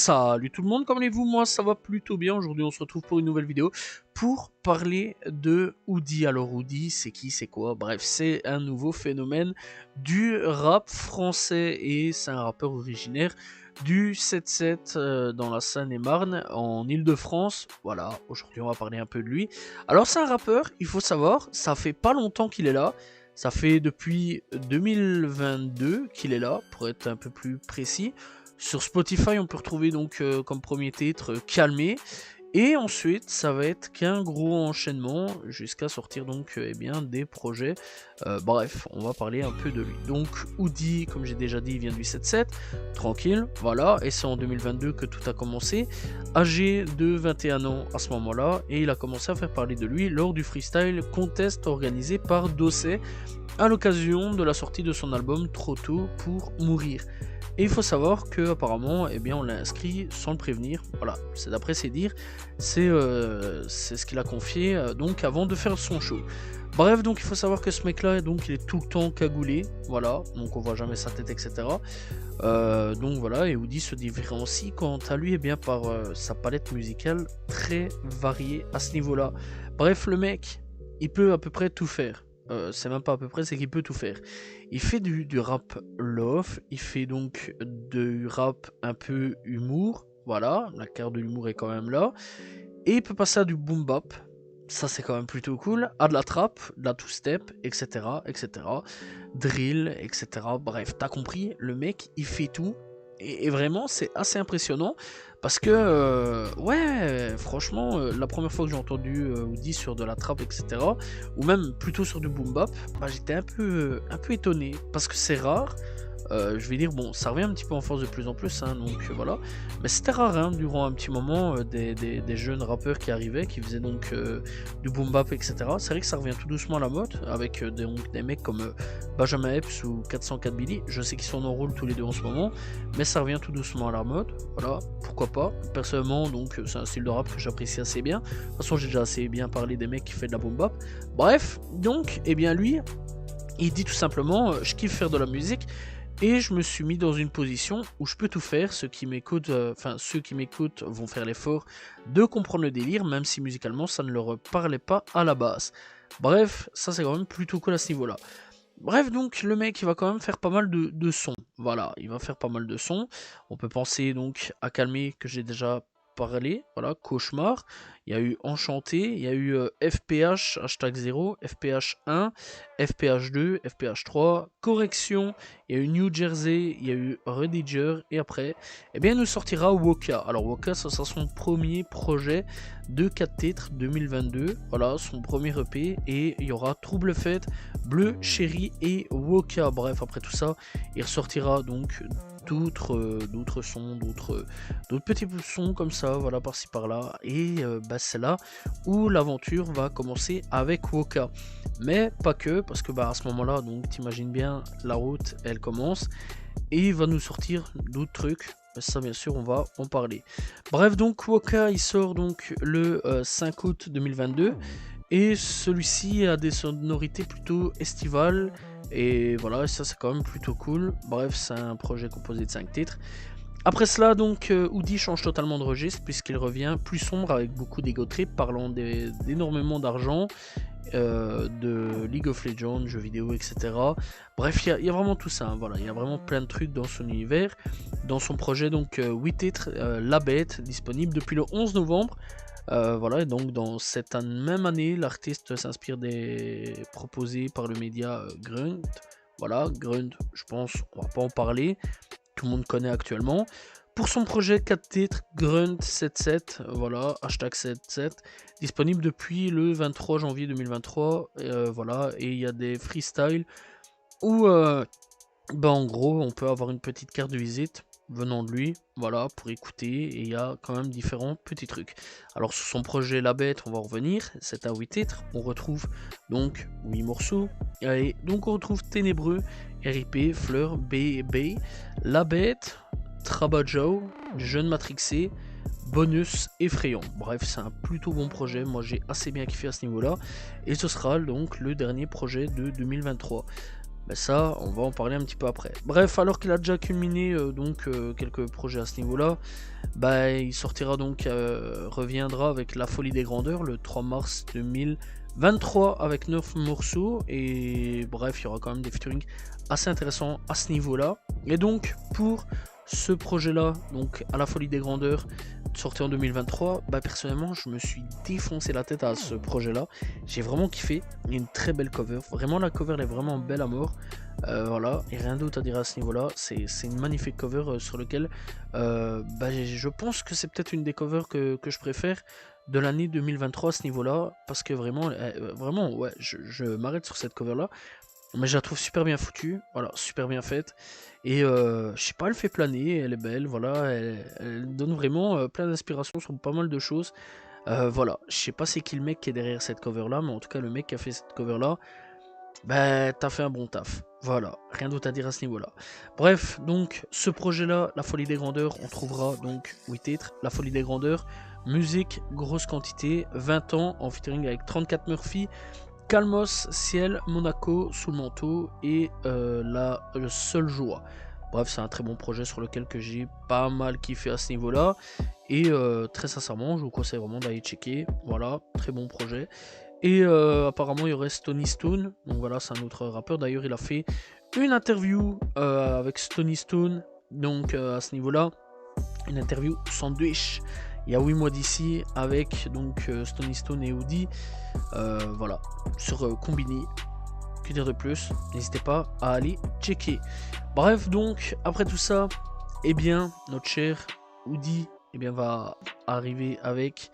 Salut tout le monde, comment allez-vous? Moi ça va plutôt bien. Aujourd'hui on se retrouve pour une nouvelle vidéo pour parler de Woody. Alors Woody, c'est qui, c'est quoi? Bref, c'est un nouveau phénomène du rap français et c'est un rappeur originaire du 7-7 dans la Seine-et-Marne en Ile-de-France. Voilà, aujourd'hui on va parler un peu de lui. Alors c'est un rappeur, il faut savoir, ça fait pas longtemps qu'il est là. Ça fait depuis 2022 qu'il est là, pour être un peu plus précis. Sur Spotify, on peut retrouver donc comme premier titre Calmer. Et ensuite, ça va être qu'un gros enchaînement jusqu'à sortir donc eh bien, des projets. Bref, on va parler un peu de lui. Donc, Woody, comme j'ai déjà dit, il vient du 7-7. Tranquille, voilà. Et c'est en 2022 que tout a commencé. Âgé de 21 ans à ce moment-là. Et il a commencé à faire parler de lui lors du freestyle contest organisé par Dossé à l'occasion de la sortie de son album Trop tôt pour mourir. Et il faut savoir que apparemment, eh bien, on l'a inscrit sans le prévenir. Voilà, c'est d'après ses dires, c'est ce qu'il a confié donc avant de faire son show. Bref, donc il faut savoir que ce mec-là, donc il est tout le temps cagoulé, voilà, donc on voit jamais sa tête, etc. Donc voilà, et Woody se différencie quant à lui, eh bien, par sa palette musicale très variée à ce niveau-là. Bref, le mec, il peut à peu près tout faire. C'est même pas à peu près, c'est qu'il peut tout faire. Il fait du rap love, il fait donc du rap un peu humour, voilà, la carte de l'humour est quand même là, et il peut passer à du boom bap, ça c'est quand même plutôt cool, à de la trap, de la two-step, etc., etc., drill, etc., bref, t'as compris, le mec il fait tout, et vraiment c'est assez impressionnant, parce que, ouais, franchement, la première fois que j'ai entendu Woody sur de la trap, etc., ou même plutôt sur du boom bap, bah, j'étais un peu étonné, parce que c'est rare. Je vais dire, bon, ça revient un petit peu en force de plus en plus, hein, donc voilà. Mais c'était rare, hein, durant un petit moment, des jeunes rappeurs qui arrivaient, qui faisaient donc du boom bap, etc. C'est vrai que ça revient tout doucement à la mode, avec donc, des mecs comme Benjamin Epps ou 404 Billy. Je sais qu'ils sont en rôle tous les deux en ce moment, mais ça revient tout doucement à la mode. Voilà, pourquoi pas. Personnellement, donc, c'est un style de rap que j'apprécie assez bien. De toute façon, j'ai déjà assez bien parlé des mecs qui font de la boom bap. Bref, donc, eh bien, lui, il dit tout simplement, je kiffe faire de la musique. Et je me suis mis dans une position où je peux tout faire. Ceux qui m'écoutent vont faire l'effort de comprendre le délire, même si musicalement ça ne leur parlait pas à la base. Bref, ça c'est quand même plutôt cool à ce niveau-là. Bref, donc le mec il va quand même faire pas mal de sons. Voilà, il va faire pas mal de sons. On peut penser donc à Calmer que j'ai déjà parlé. Voilà, Cauchemar. Il y a eu Enchanté, il y a eu FPH, hashtag 0, FPH 1, FPH 2, FPH 3, Correction, il y a eu New Jersey, il y a eu Rediger, et après, eh bien, il nous sortira Woka. Alors, Woka, ça sera son premier projet de 4 titres 2022. Voilà, son premier EP, et il y aura Trouble Fête, Bleu, Chéri et Woka. Bref, après tout ça, il ressortira donc d'autres sons, d'autres petits sons comme ça, voilà, par-ci par-là, et bah, c'est là où l'aventure va commencer avec Woka. Mais pas que, parce que bah, à ce moment-là, donc t'imagines bien, la route elle commence et il va nous sortir d'autres trucs. Ça, bien sûr, on va en parler. Bref, donc Woka il sort donc le 5 août 2022 et celui-ci a des sonorités plutôt estivales. Et voilà, ça c'est quand même plutôt cool. Bref, c'est un projet composé de 5 titres. Après cela, donc, Woody change totalement de registre puisqu'il revient plus sombre avec beaucoup d'ego trip, parlant d'énormément d'argent, de League of Legends, jeux vidéo, etc. Bref, il y a vraiment tout ça, hein, voilà, il y a vraiment plein de trucs dans son univers. Dans son projet, donc, 8 titres, La Bête, disponible depuis le 11 novembre. Voilà, et donc dans cette même année, l'artiste s'inspire des proposés par le média Grunt. Voilà, Grunt, je pense, on va pas en parler. Tout le monde connaît actuellement. Pour son projet 4 titres, Grunt 77, voilà, hashtag 77, disponible depuis le 23 janvier 2023, voilà, et il y a des freestyles où, bah, en gros, on peut avoir une petite carte de visite venant de lui, voilà, pour écouter, et il y a quand même différents petits trucs. Alors sur son projet La Bête, on va revenir, c'est à 8 titres, on retrouve donc 8 morceaux, et donc on retrouve Ténébreux, RIP, Fleur, B, La Bête, Trabajao, Jeune Matrixé, Bonus, Effrayant. Bref, c'est un plutôt bon projet, moi j'ai assez bien kiffé à ce niveau-là, et ce sera donc le dernier projet de 2023. Ben ça, on va en parler un petit peu après. Bref, alors qu'il a déjà culminé quelques projets à ce niveau-là, bah, il sortira reviendra avec La Folie des Grandeurs le 3 mars 2023 avec 9 morceaux. Et bref, il y aura quand même des featuring assez intéressants à ce niveau-là. Et donc, pour ce projet-là, donc à La Folie des Grandeurs, sorti en 2023, bah personnellement, je me suis défoncé la tête à ce projet-là. J'ai vraiment kiffé. Il y a une très belle cover. Vraiment, la cover elle est vraiment belle à mort. Voilà, et rien d'autre à dire à ce niveau-là. C'est une magnifique cover sur lequel je pense que c'est peut-être une des covers que je préfère de l'année 2023 à ce niveau-là. Parce que vraiment ouais, je m'arrête sur cette cover-là. Mais je la trouve super bien foutue, voilà, super bien faite. Et je sais pas, elle fait planer, elle est belle, voilà, elle donne vraiment plein d'inspiration sur pas mal de choses. Voilà, je sais pas c'est qui le mec qui est derrière cette cover là, mais en tout cas le mec qui a fait cette cover là, bah t'as fait un bon taf. Voilà, rien d'autre à dire à ce niveau là. Bref, donc ce projet là, La Folie des Grandeurs, on trouvera donc 8 titres, La Folie des Grandeurs, musique, grosse quantité, 20 ans en featuring avec 34 Murphy, Calmos, Ciel, Monaco, Sous le manteau et le seul joie. Bref, c'est un très bon projet sur lequel que j'ai pas mal kiffé à ce niveau-là. Et très sincèrement, je vous conseille vraiment d'aller checker. Voilà, très bon projet. Et apparemment, il y aurait Stony Stone. Donc voilà, c'est un autre rappeur. D'ailleurs, il a fait une interview avec Stony Stone. Donc à ce niveau-là, une interview sandwich. Il y a 8 mois d'ici avec Stony Stone et Woody. Voilà, sur Combini. Que dire de plus? N'hésitez pas à aller checker. Bref, donc, après tout ça, eh bien, notre cher Woody va arriver avec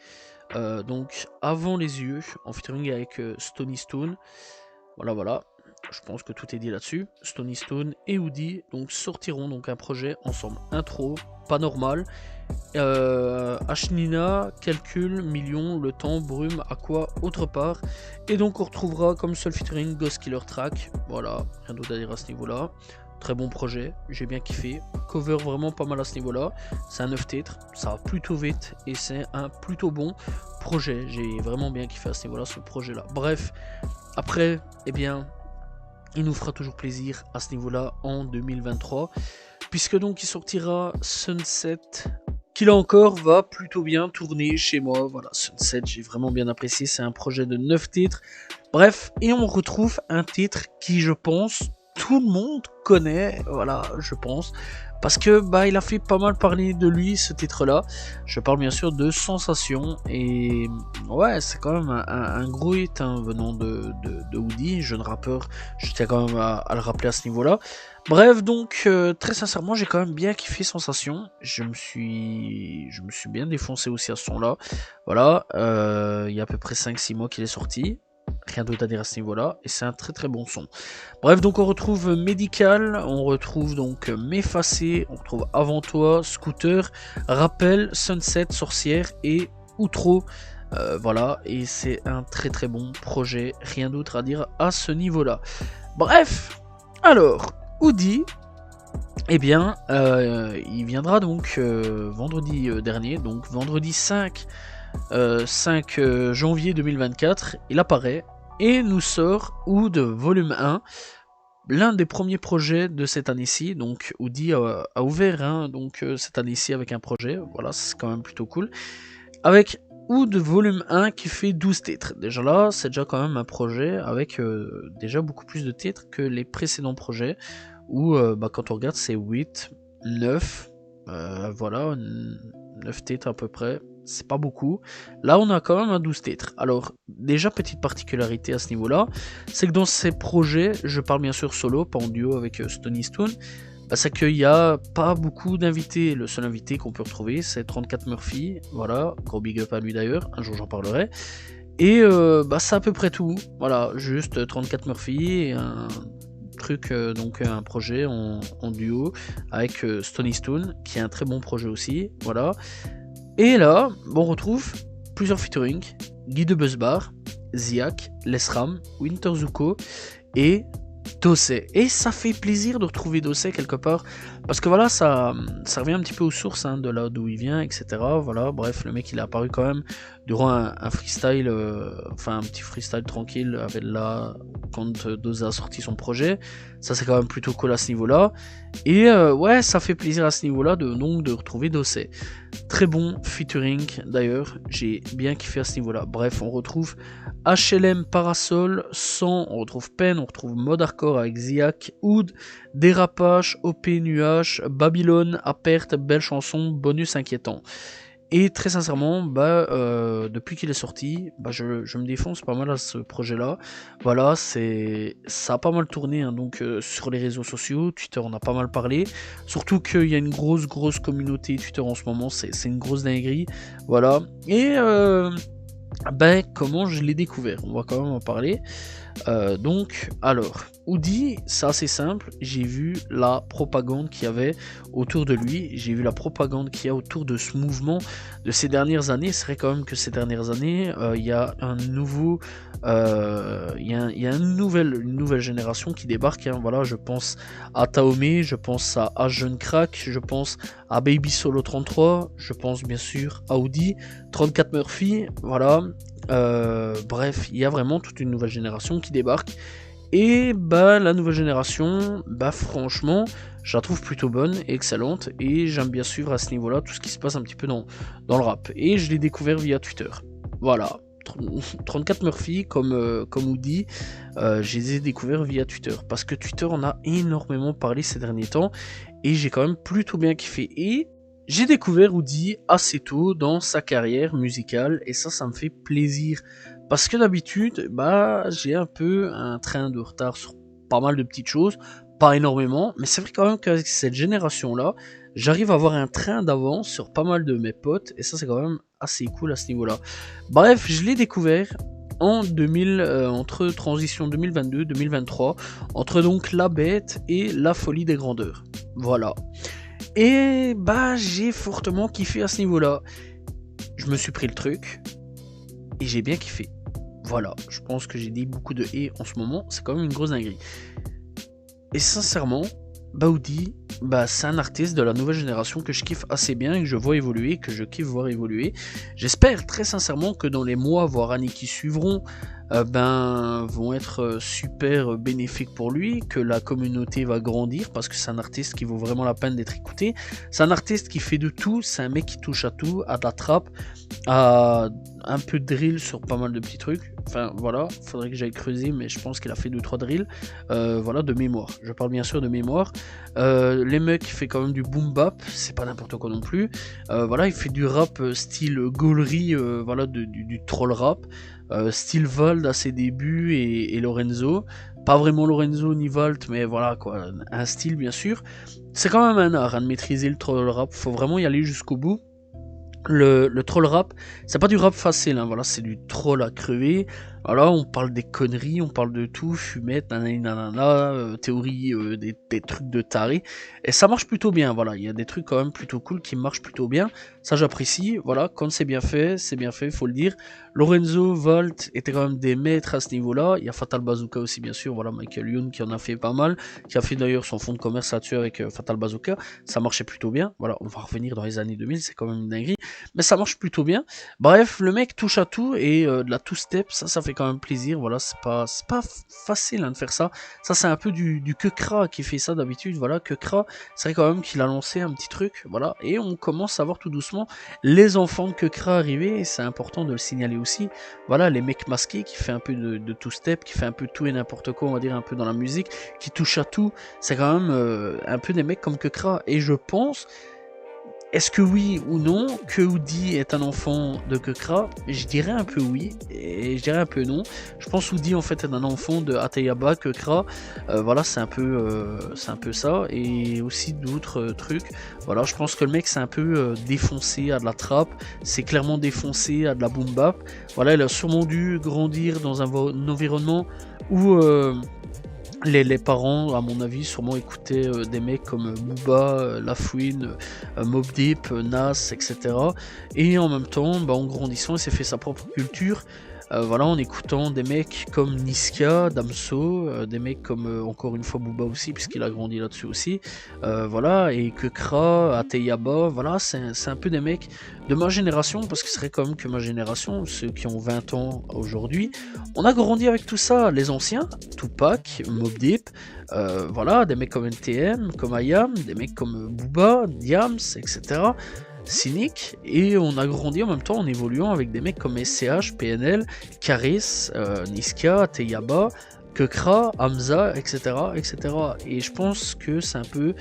Avant les yeux, en featuring avec Stony Stone. Voilà. Je pense que tout est dit là-dessus. Stony Stone et Woody sortiront un projet ensemble. Intro, pas normal. Ashnina, calcul, million, le temps, brume, à quoi, autre part. Et donc on retrouvera comme seul featuring Ghost Killer Track. Voilà, rien d'autre à dire à ce niveau-là. Très bon projet, j'ai bien kiffé. Cover vraiment pas mal à ce niveau-là. C'est un 9 titres, ça va plutôt vite et c'est un plutôt bon projet. J'ai vraiment bien kiffé à ce niveau-là, ce projet-là. Bref, après, il nous fera toujours plaisir à ce niveau-là en 2023. Puisque donc il sortira Sunset, qui là encore va plutôt bien tourner chez moi. Voilà, Sunset, j'ai vraiment bien apprécié. C'est un projet de 9 titres. Bref, et on retrouve un titre qui, je pense, tout le monde connaît. Voilà, je pense. Parce que il a fait pas mal parler de lui, ce titre-là. Je parle bien sûr de Sensation. Et ouais, c'est quand même un gros hit venant de Woody, jeune rappeur. Je tiens quand même à le rappeler à ce niveau-là. Bref, très sincèrement, j'ai quand même bien kiffé Sensation. Je me suis bien défoncé aussi à ce son-là. Voilà, il y a à peu près 5-6 mois qu'il est sorti. Rien d'autre à dire à ce niveau-là. Et c'est un très très bon son. Bref, on retrouve Médical, on retrouve M'effacer, on retrouve Avant toi, Scooter, Rappel, Sunset, Sorcière et Outro. Voilà, et c'est un très très bon projet. Rien d'autre à dire à ce niveau-là. Bref, alors, Woody, il viendra vendredi dernier, donc vendredi 5 janvier 2024, il apparaît et nous sort Oud volume 1, l'un des premiers projets de cette année-ci. Donc Woody a ouvert cette année-ci avec un projet, voilà, c'est quand même plutôt cool, avec Oud volume 1 qui fait 12 titres. Déjà là, c'est déjà quand même un projet avec déjà beaucoup plus de titres que les précédents projets, où quand on regarde c'est 8, 9, voilà, 9 titres à peu près. C'est pas beaucoup. Là, on a quand même un 12 titres. Alors, déjà, petite particularité à ce niveau-là, c'est que dans ces projets, je parle bien sûr solo, pas en duo avec Stony Stone, c'est qu'il n'y a pas beaucoup d'invités. Le seul invité qu'on peut retrouver, c'est 34 Murphy. Voilà, gros big up à lui d'ailleurs, un jour j'en parlerai. Et c'est à peu près tout. Voilà, juste 34 Murphy et un truc, un projet en duo avec Stony Stone, qui est un très bon projet aussi. Voilà. Et là, on retrouve plusieurs featuring, Guy de Buzzbar, Ziak, Lesram, Winter Zuko et Dossé. Et ça fait plaisir de retrouver Dossé quelque part, parce que voilà, ça revient un petit peu aux sources hein, de là d'où il vient, etc. Voilà, bref, le mec il est apparu quand même durant un freestyle, enfin un petit freestyle tranquille avec là, quand Dosé a sorti son projet. Ça c'est quand même plutôt cool à ce niveau-là. Et ouais, ça fait plaisir à ce niveau-là de retrouver Dossé. Très bon featuring d'ailleurs, j'ai bien kiffé à ce niveau-là. Bref, on retrouve HLM Parasol, 100, on retrouve Pen, on retrouve Mode Hardcore avec Ziak, Oud, Dérapage, OP Nuage, Babylone, à perte, belle chanson, bonus inquiétant. Et très sincèrement, depuis qu'il est sorti, je me défonce pas mal à ce projet-là. Voilà, ça a pas mal tourné hein, donc sur les réseaux sociaux, Twitter on a pas mal parlé. Surtout qu'il y a une grosse communauté Twitter en ce moment, c'est une grosse dinguerie. Voilà. Et comment je l'ai découvert, on va quand même en parler. Donc, alors, Oudi, c'est assez simple. J'ai vu la propagande qu'il y avait autour de lui. J'ai vu la propagande qu'il y a autour de ce mouvement de ces dernières années. C'est vrai quand même que ces dernières années, il y a un nouveau, il y a une nouvelle génération qui débarque. Hein. Voilà, je pense à Taomé, je pense à Jeune Crack, je pense à Baby Solo 33, je pense bien sûr à Oudi, 34 Murphy. Voilà. Bref, il y a vraiment toute une nouvelle génération qui débarque. Et la nouvelle génération, franchement, je la trouve plutôt bonne et excellente. Et j'aime bien suivre à ce niveau-là tout ce qui se passe un petit peu dans le rap. Et je l'ai découvert via Twitter. Voilà. 34 Murphy, comme Oudi, je les ai découverts via Twitter. Parce que Twitter en a énormément parlé ces derniers temps. Et j'ai quand même plutôt bien kiffé. Et j'ai découvert Oudi assez tôt dans sa carrière musicale et ça me fait plaisir. Parce que d'habitude, j'ai un peu un train de retard sur pas mal de petites choses, pas énormément, mais c'est vrai quand même qu'avec cette génération-là, j'arrive à avoir un train d'avance sur pas mal de mes potes et ça c'est quand même assez cool à ce niveau-là. Bref, je l'ai découvert en 2000, entre transition 2022-2023, entre donc La Bête et La Folie des Grandeurs. Voilà. Et j'ai fortement kiffé à ce niveau-là. Je me suis pris le truc et j'ai bien kiffé. Voilà, je pense que j'ai dit beaucoup de et en ce moment, c'est quand même une grosse dinguerie. Et sincèrement, Oudi, c'est un artiste de la nouvelle génération que je kiffe assez bien et que je vois évoluer, que je kiffe voir évoluer. J'espère très sincèrement que dans les mois, voire années qui suivront, vont être super bénéfiques pour lui, que la communauté va grandir parce que c'est un artiste qui vaut vraiment la peine d'être écouté. C'est un artiste qui fait de tout, c'est un mec qui touche à tout, à de la trappe, à un peu de drill sur pas mal de petits trucs. Enfin voilà, faudrait que j'aille creuser, mais je pense qu'il a fait 2-3 drills. Voilà, de mémoire. Je parle bien sûr de mémoire. Les mecs, il fait quand même du boom bap, c'est pas n'importe quoi non plus. Voilà, il fait du rap style gaulerie, voilà, du troll rap. Style Vald à ses débuts et Lorenzo. Pas vraiment Lorenzo ni Valt, mais voilà quoi, un style bien sûr. C'est quand même un art de maîtriser le troll rap, faut vraiment y aller jusqu'au bout. Le troll rap, c'est pas du rap facile, hein, voilà, c'est du troll à crever. Voilà, on parle des conneries, on parle de tout, fumette, nanana, théorie, des trucs de taré. Et ça marche plutôt bien, voilà, il y a des trucs quand même plutôt cool qui marchent plutôt bien. Ça j'apprécie, voilà, quand c'est bien fait, faut le dire. Lorenzo, Volt étaient quand même des maîtres à ce niveau-là. Il y a Fatal Bazooka aussi, bien sûr, voilà, Michael Youn qui en a fait pas mal, qui a fait d'ailleurs son fonds de commerce là-dessus avec Fatal Bazooka. Ça marchait plutôt bien, voilà, on va revenir dans les années 2000, c'est quand même une dinguerie. Mais ça marche plutôt bien. Bref, le mec touche à tout et de la two-step, ça fait quand même plaisir. Voilà, c'est pas facile hein, de faire ça. Ça, c'est un peu du Kekra qui fait ça d'habitude. Voilà, Kekra, c'est vrai quand même qu'il a lancé un petit truc. Voilà, et on commence à voir tout doucement les enfants de Kekra arriver. Et c'est important de le signaler aussi. Voilà, les mecs masqués qui fait un peu de two-step, qui fait un peu tout et n'importe quoi, on va dire un peu dans la musique, qui touche à tout. C'est quand même un peu des mecs comme Kekra. Et je pense. Est-ce que oui ou non, que Oudi est un enfant de Kekra? Je dirais un peu oui, et je dirais un peu non. Je pense Oudi en fait est un enfant de Ateyaba, Kekra. Voilà, c'est un peu ça, et aussi d'autres trucs. Voilà, je pense que le mec c'est un peu défoncé à de la trappe, c'est clairement défoncé à de la boom bap. Voilà, il a sûrement dû grandir dans un environnement où les parents, à mon avis, sûrement écoutaient des mecs comme Booba, Lafouine, Mobb Deep, Nas, etc. Et en même temps, en grandissant, il s'est fait sa propre culture voilà, en écoutant des mecs comme Niska, Damso, des mecs comme encore une fois Booba aussi, puisqu'il a grandi là-dessus aussi, voilà, et Kekra, Ateyaba, voilà, c'est un peu des mecs de ma génération, parce que ce serait quand même que ma génération, ceux qui ont 20 ans aujourd'hui, on a grandi avec tout ça, les anciens, Tupac, Mobb Deep, voilà, des mecs comme NTM, comme IAM, des mecs comme Booba, Diams, etc. Cynic, et on a grandi en même temps en évoluant avec des mecs comme SCH, PNL, Karis, Niska, Teyaba, Kekra, Hamza, etc., etc. Et je pense que c'est un peu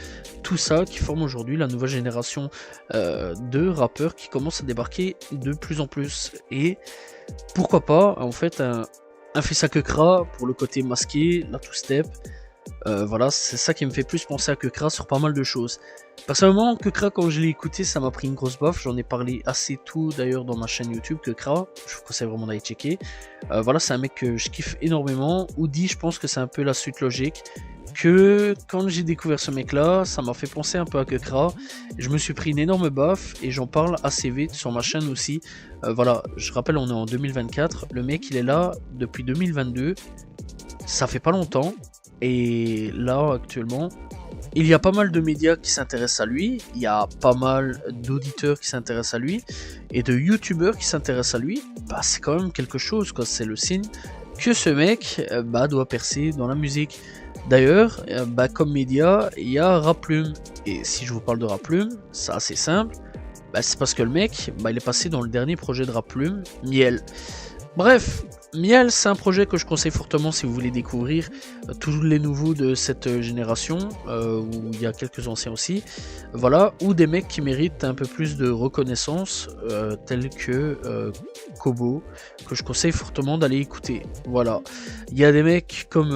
tout ça qui forme aujourd'hui la nouvelle génération de rappeurs qui commencent à débarquer de plus en plus. Et pourquoi pas, en fait, un fils à Kekra pour le côté masqué, la two-step. Voilà, c'est ça qui me fait plus penser à Kekra sur pas mal de choses. Personnellement, Kekra, quand je l'ai écouté, ça m'a pris une grosse baffe. J'en ai parlé assez tôt d'ailleurs dans ma chaîne YouTube, Kekra. Je vous conseille vraiment d'aller checker. Voilà, c'est un mec que je kiffe énormément. Oudi, je pense que c'est un peu la suite logique. Que quand j'ai découvert ce mec là, ça m'a fait penser un peu à Kekra. Je me suis pris une énorme baffe et j'en parle assez vite sur ma chaîne aussi. Voilà, je rappelle, on est en 2024. Le mec, il est là depuis 2022. Ça fait pas longtemps. Et là, actuellement, il y a pas mal de médias qui s'intéressent à lui, il y a pas mal d'auditeurs qui s'intéressent à lui, et de youtubeurs qui s'intéressent à lui. Bah, c'est quand même quelque chose, quoi. C'est le signe que ce mec doit percer dans la musique. D'ailleurs, comme média, il y a Raplume. Et si je vous parle de Raplume, c'est assez simple. C'est parce que le mec, il est passé dans le dernier projet de Raplume, Miel. Bref, Miel, c'est un projet que je conseille fortement si vous voulez découvrir tous les nouveaux de cette génération, où il y a quelques anciens aussi, voilà, ou des mecs qui méritent un peu plus de reconnaissance, tels que Kobo, que je conseille fortement d'aller écouter. Voilà, il y a des mecs comme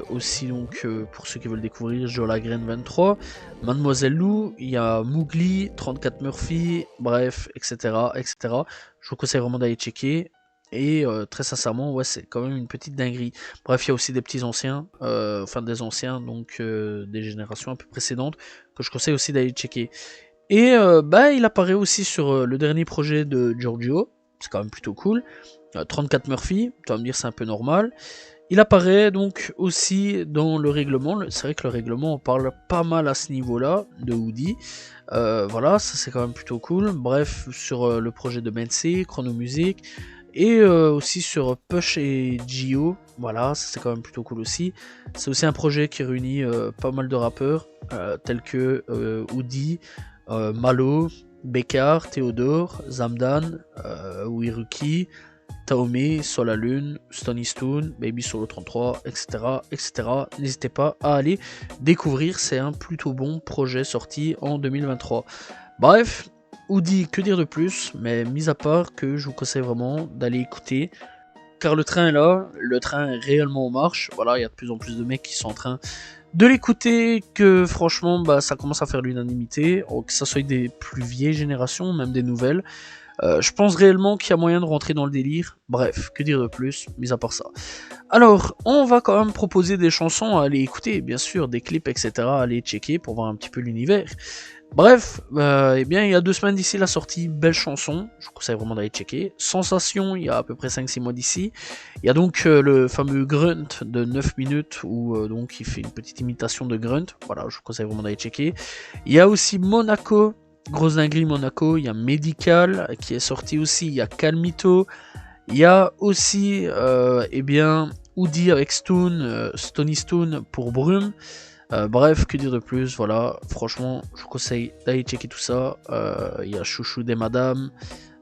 aussi, donc pour ceux qui veulent découvrir, Jolagraine 23, Mademoiselle Lou, il y a Mougli, 34 Murphy, bref, etc., etc. Je vous conseille vraiment d'aller checker. Et très sincèrement, ouais, c'est quand même une petite dinguerie. Bref, il y a aussi des petits anciens, enfin des anciens, donc des générations un peu précédentes, que je conseille aussi d'aller checker. Et il apparaît aussi sur le dernier projet de Giorgio, c'est quand même plutôt cool. 34 Murphy, tu vas me dire c'est un peu normal. Il apparaît donc aussi dans le règlement, c'est vrai que le règlement on parle pas mal à ce niveau-là, de Woody. Voilà, ça c'est quand même plutôt cool. Bref, sur le projet de Mensei, Chrono Music, et aussi sur Push et Gio, voilà, ça c'est quand même plutôt cool aussi. C'est aussi un projet qui réunit pas mal de rappeurs, tels que Woody, Malo, Bekar, Théodore, Zamdan, Wiruki, Taomé, Solalune, Stony Stone, Baby Solo 33, etc. etc. N'hésitez pas à aller découvrir, c'est un plutôt bon projet sorti en 2023. Bref, Woody, que dire de plus, mais mis à part que je vous conseille vraiment d'aller écouter, car le train est là, le train est réellement en marche, voilà, il y a de plus en plus de mecs qui sont en train de l'écouter, que franchement, ça commence à faire l'unanimité, que ça soit des plus vieilles générations, même des nouvelles. Je pense réellement qu'il y a moyen de rentrer dans le délire. Bref, que dire de plus, mis à part ça. Alors, on va quand même proposer des chansons à aller écouter, bien sûr, des clips, etc. à aller checker pour voir un petit peu l'univers. Bref, eh bien, il y a 2 semaines d'ici la sortie, belle chanson, je vous conseille vraiment d'aller checker. Sensation, il y a à peu près 5-6 mois d'ici. Il y a donc le fameux Grunt de 9 minutes, où donc il fait une petite imitation de Grunt. Voilà, je vous conseille vraiment d'aller checker. Il y a aussi Monaco, grosse dinguerie Monaco. Il y a Medical qui est sorti aussi. Il y a Calmito. Il y a aussi, eh bien, Woody avec Stone, Stony Stone pour Brume. Bref, que dire de plus, voilà, franchement, je vous conseille d'aller checker tout ça. Il y a Chouchou des Madames,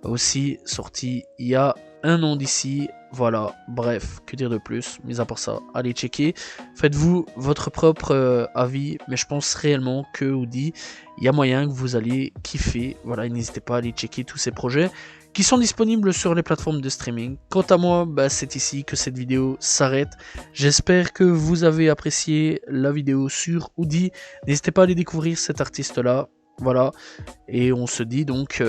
aussi sorti il y a un an d'ici, voilà, bref, que dire de plus, mis à part ça, allez checker, faites-vous votre propre avis, mais je pense réellement que Woody, il y a moyen que vous allez kiffer, voilà, n'hésitez pas à aller checker tous ces projets qui sont disponibles sur les plateformes de streaming. Quant à moi, c'est ici que cette vidéo s'arrête. J'espère que vous avez apprécié la vidéo sur Woody. N'hésitez pas à aller découvrir cet artiste-là. Voilà. Et on se dit donc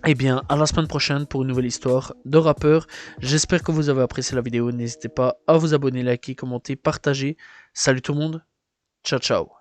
eh bien, à la semaine prochaine pour une nouvelle histoire de rappeur. J'espère que vous avez apprécié la vidéo. N'hésitez pas à vous abonner, liker, commenter, partager. Salut tout le monde. Ciao, ciao.